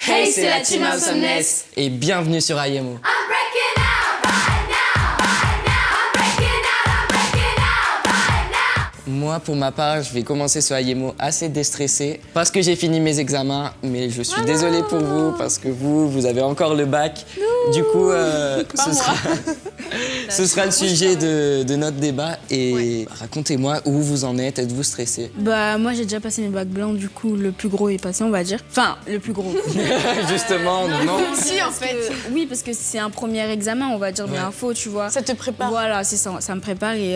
Hey, c'est la team Awesomness. Et bienvenue sur IMO. Moi, pour ma part, je vais commencer ce IMO assez déstressé parce que j'ai fini mes examens, mais je suis désolée pour vous parce que vous avez encore le bac. Du coup, ce sera le sujet de notre débat. Et racontez-moi où vous en êtes, êtes-vous stressé? Bah moi j'ai déjà passé mes bacs blancs, du coup le plus gros est passé, on va dire. Enfin, le plus gros. Justement, non. Si, en fait. Oui, parce que c'est un premier examen, on va dire bien faux, tu vois. Ça te prépare. Voilà, c'est ça, ça me prépare et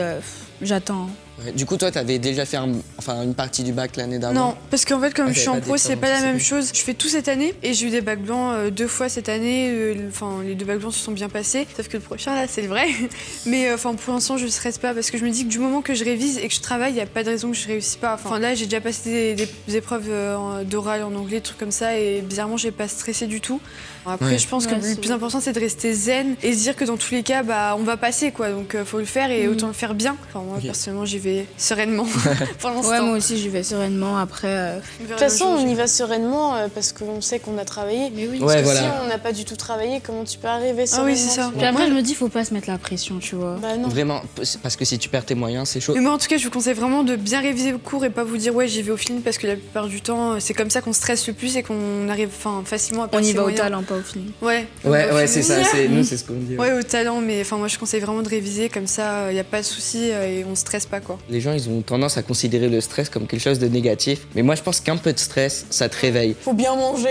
j'attends. Ouais, du coup, toi, t'avais déjà fait une partie du bac l'année d'avant? Non, parce qu'en fait, comme je suis en pro, c'est pas la même chose. chose. Je fais tout cette année et j'ai eu des bacs blancs 2 fois cette année. Enfin, les 2 bacs blancs se sont bien passés. Sauf que le prochain, là, c'est le vrai. Mais pour l'instant, je stresse pas parce que je me dis que du moment que je révise et que je travaille, il y a pas de raison que je réussisse pas. Enfin, là, j'ai déjà passé des épreuves d'oral en anglais, des trucs comme ça, et bizarrement, j'ai pas stressé du tout. Après, je pense que le plus important, c'est de rester zen et se dire que dans tous les cas, bah, on va passer, quoi. Donc, faut le faire et autant le faire bien. Enfin, moi, personnellement, j'y vais sereinement pour l'instant. Ouais, moi aussi, j'y vais sereinement. Après, De toute façon, on y va sereinement parce qu'on sait qu'on a travaillé. Mais oui. Parce que voilà. si on n'a pas du tout travaillé, comment tu peux arriver sereinement? oui, c'est ça. Puis après, je me dis, faut pas se mettre la pression, tu vois. Bah non. Vraiment, parce que si tu perds tes moyens, c'est chaud. Mais moi, en tout cas, je vous conseille vraiment de bien réviser vos cours et pas vous dire, ouais, j'y vais au feeling, parce que la plupart du temps, c'est comme ça qu'on stresse le plus et qu'on arrive facilement à On perdre y ses va au moyens. talent, pas au feeling. Ouais. Ouais, c'est ça, nous, c'est ce qu'on dit. Ouais, au talent, mais moi, je conseille vraiment de réviser, comme ça, il n'y a pas de souci et on stresse pas, quoi. Les gens, ils ont tendance à considérer le stress comme quelque chose de négatif. Mais moi, je pense qu'un peu de stress, ça te réveille. Faut bien manger,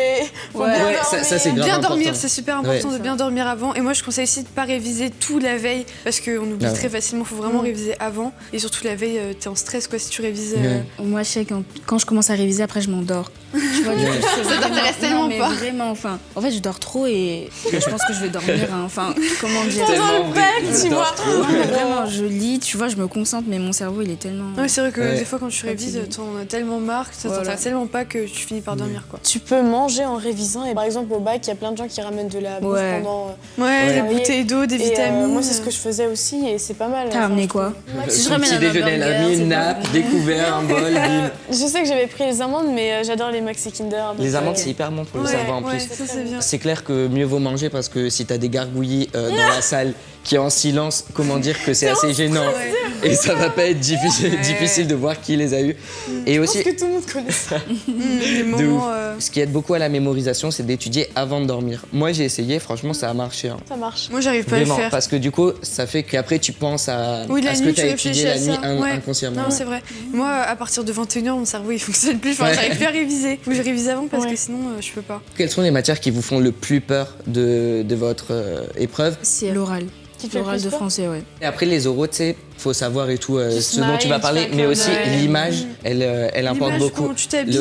faut bien Ouais, dormir. ça, c'est grave Bien important. dormir, c'est super important de bien dormir avant. Et moi, je conseille aussi de pas réviser tout la veille, parce qu'on oublie très facilement. Faut vraiment réviser avant. Et surtout la veille, t'es en stress, quoi, si tu révises. Moi, je sais que quand je commence à réviser, après, je m'endors. Tu vois, du coup, Ça t'intéresse tellement mais pas. Vraiment, en fait, je dors trop et je pense que je vais dormir. Hein. Enfin, comment dire? Dans le bac, tu vois. Non, mais vraiment, je lis, tu vois, je me concentre, mais mon cerveau, il est tellement... Ouais, c'est vrai que Ouais. des fois, quand tu révises, t'en as tellement marre que ça t'intéresse tellement pas que tu finis par dormir, quoi. Tu peux manger en révisant et par exemple au bac, il y a plein de gens qui ramènent de la bouffe Ouais. pendant... Ouais, des Ouais. bouteilles d'eau, des Et, vitamines. moi, c'est ce que je faisais aussi et c'est pas mal. T'as ramené je quoi? trouve. Si je Son ramène petit un déjeuner, elle a hamburger, mis c'est une pas nappe, découvert, un bol, bim. Je sais que j'avais pris les amandes, mais j'adore les Maxi Kinder. donc, Les amandes, c'est hyper bon pour le Ouais, cerveau en ouais, plus. ça c'est bien. C'est clair que mieux vaut manger parce que si t'as des gargouillis dans la salle qui est en silence, comment dire que c'est assez gênant. Et ça va pas être difficile de voir qui les a eus. Et Je aussi, pense que tout le monde connaît ça. Les de moments. ouf. Ce qui aide beaucoup à la mémorisation, c'est d'étudier avant de dormir. Moi, j'ai essayé, franchement, ça a marché. Hein. Ça marche. Moi, j'arrive pas à Vraiment, le faire. parce que du coup, ça fait qu'après, tu penses à La ce que nuit, tu tu as étudié réfléchis la à nuit ça. Ouais. inconsciemment. Non, c'est vrai. Moi, à partir de 21h, mon cerveau, il fonctionne plus. Enfin, Ouais. j'arrive plus à réviser. Faut que je révise avant parce Ouais. que sinon, je peux pas. Quelles sont les matières qui vous font le plus peur de votre épreuve? C'est l'oral. Qui te fait L'oral plus de peur français, ouais. Et après, les oraux, tu sais, faut savoir et tout ce dont tu smile, vas tu parler, fais mais comme- aussi Ouais. l'image, elle importe L'image, beaucoup. comment tu t'habilles,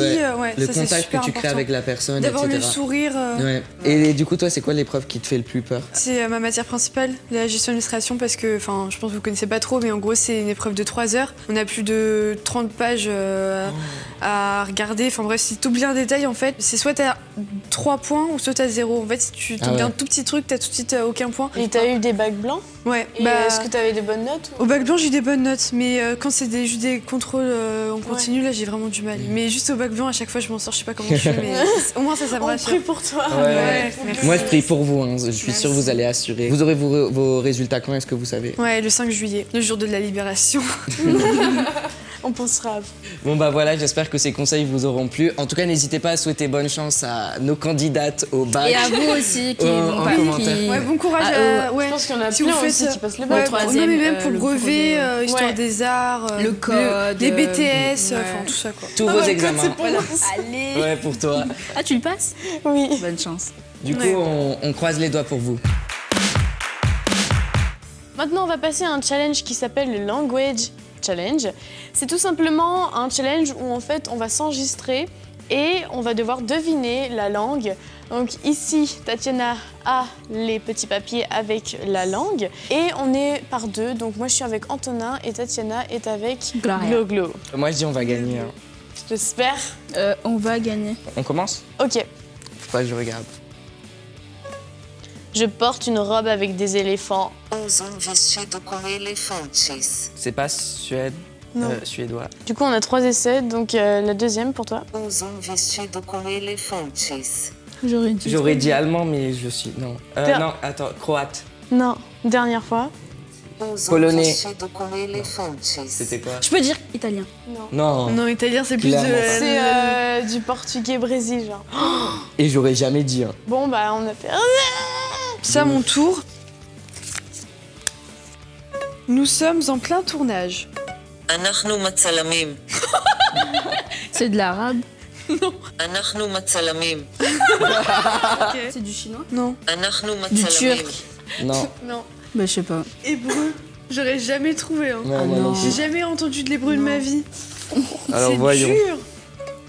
Le ça, c'est contact que super tu crées important. avec la personne, D'avoir etc. le sourire. Ouais. Et du coup, toi, c'est quoi l'épreuve qui te fait le plus peur? C'est ma matière principale, la gestion d'illustration, parce que, je pense que vous connaissez pas trop, mais en gros, c'est une épreuve de 3 heures. On a plus de 30 pages à regarder. Enfin bref, si t'oublies un détail, en fait, c'est soit t'as 3 points ou soit t'as 0. En fait, si tu t'oublies ouais. un tout petit truc, t'as tout de suite aucun point. Et t'as eu des bacs blancs? Ouais, Et est-ce que t'avais des bonnes notes? au bac blanc, j'ai eu des bonnes notes, mais quand c'est juste des contrôles en continu, là, j'ai vraiment du mal. Mais juste au bac blanc, à chaque fois, je m'en sors, je sais pas comment je fais, mais au moins ça me On rassure. prie pour toi. Ouais, merci. Moi, je prie pour vous. Hein. Je suis Merci. sûr que vous allez assurer. Vous aurez vos résultats quand est-ce que vous savez? Ouais, le 5 juillet, le jour de la libération. On pensera à vous. Bon bah voilà, j'espère que ces conseils vous auront plu. En tout cas, n'hésitez pas à souhaiter bonne chance à nos candidates au bac. Et à vous aussi qui En vont pas... commentaire. qui- Ouais, bon courage. Ah, Je pense qu'il y en a Si plein vous faites aussi qui passent le ouais, bac. troisième, non, mais même pour le brevet, brevet, histoire ouais. des arts, Le code, les BTS, ouais. enfin tout ça quoi. Tous vos examens. Allez. Ouais, pour toi. Ah, tu le passes? Oui. Bonne chance. Du coup, Ouais. on croise les doigts pour vous. Maintenant, on va passer à un challenge qui s'appelle le Language Challenge. C'est tout simplement un challenge où en fait on va s'enregistrer et on va devoir deviner la langue. Donc ici, Tatiana a les petits papiers avec la langue et on est par deux. Donc moi je suis avec Antonin et Tatiana est avec Gloria. Glo-Glo. Moi, je dis on va gagner. Hein. J'espère. On va gagner. On commence? Ok. Faut pas que je regarde. Je porte une robe avec des éléphants. Usa vestido com elefantes. C'est pas Suède, suédois. Du coup, on a 3 essais, donc la deuxième pour toi. Usa vestido com elefantes. J'aurais dit allemand, mais je suis. Non. Non, attends, croate. Non, dernière fois. Polonais. Você decorrer les fontes. C'était quoi? Je peux dire italien. Non. Non, italien, c'est plus Clairement de. pas. C'est du portugais Brésil, genre. Et j'aurais jamais dit. Hein. Bon, bah, on a fait. Ça, mon tour. Nous sommes en plein tournage. אנחנו מצלמים. C'est de l'arabe. אנחנו מצלמים. C'est du chinois. Non. אנחנו Du מצלמים. turc. Non. Non. Bah, je sais pas. Hébreu. J'aurais jamais trouvé. Hein. Non, moi non non. J'ai plus. jamais entendu de l'hébreu de ma vie. Alors C'est voyons. dur.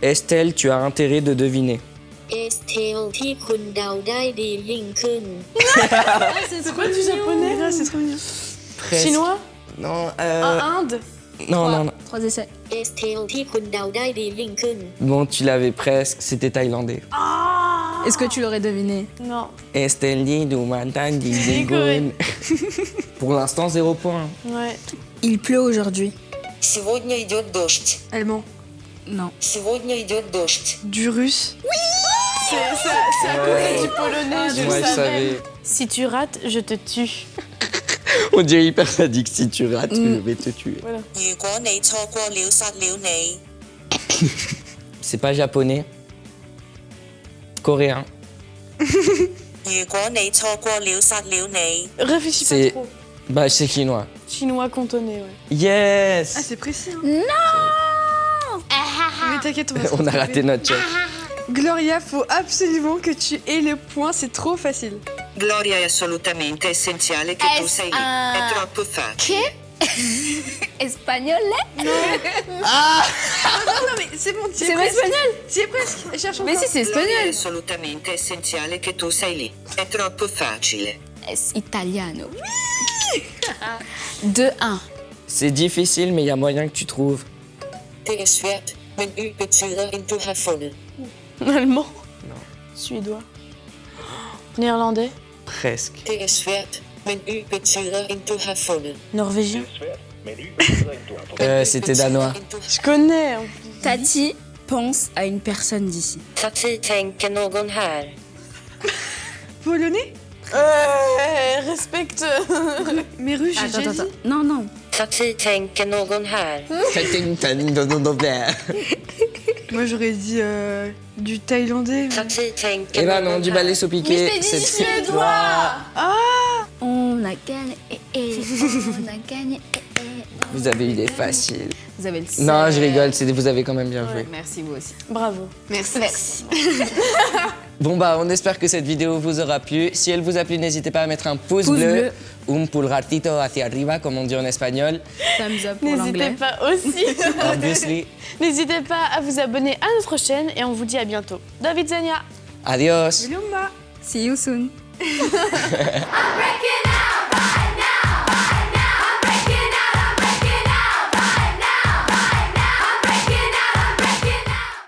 Estelle, tu as intérêt de deviner. เอสเทลที่คุณเดาได้ดียิ่งขึ้น C'est quoi du japonais Ah, c'est trop mignon. Presque. Chinois Non, Inde non, non, non. 3 essais. เอสเทลที่คุณเดาได้ดียิ่งขึ้น Bon, tu l'avais presque. C'était thaïlandais. Est-ce que tu l'aurais deviné? Non. Estelle dit du matin, dit Décoré. Pour l'instant, 0 point. Ouais. Il pleut aujourd'hui. Сегодня идет дождь. Allemand. Non. Сегодня идет дождь. Du russe. C'est à côté du polonais, je Moi, le je savais. savais. Si tu rates, je te tue. On dirait hyper sadique. Si tu rates, je vais te tuer. 如果你錯過了殺了你。 C'est pas japonais. Coréen. 如果你錯過了殺了你。 Réfléchis pas C'est- trop. Bah, c'est chinois. Chinois cantonais, ouais. Ah, Yes. c'est précis. Hein. Mais t'inquiète, on va se On a retrouver. raté notre check. Gloria, faut absolument que tu aies le point, c'est trop facile. Gloria è assolutamente essenziale che tu sei lì. È troppo facile. Espagnol? Non mais c'est bon, tu C'est pas espagnol? Tu es presque. Cherche encore. Mais si, c'est Gloria è espagnol. assolutamente essenziale che tu sei lì. È troppo facile. Es italiano. 2-1. C'est difficile, mais il y a moyen que tu trouves. Det er svært, men y betyder en du har fundet. Allemand Suédois Néerlandais Presque. Det er svært, men y betyder en du har fundet. Norvégien C'était danois. Je connais en plus. Tati pense à une personne d'ici. Tati tänker någon här. Polonais. Respecte Mais russe, j'ai Attends, déjà attends. dit. Non, non. Tati tänker någon här. Moi j'aurais dit du thaïlandais. Tati tänker Eh ben non, någon du balai här. au piqué. C'est suédois. On a gagné. On a gagné. Vous avez eu des faciles. Vous avez le Non, je rigole. Vous avez quand même bien joué. Merci, vous aussi. Bravo. Merci. Bon bah, on espère que cette vidéo vous aura plu. Si elle vous a plu, n'hésitez pas à mettre un pouce bleu. Un pulgarcito hacia arriba, comme on dit en espagnol. Thumbs up pour N'hésitez l'anglais. pas aussi. Obviously. N'hésitez pas à vous abonner à notre chaîne et on vous dit à bientôt. David Zania Adios. Yuma. See you soon. I'm breaking out.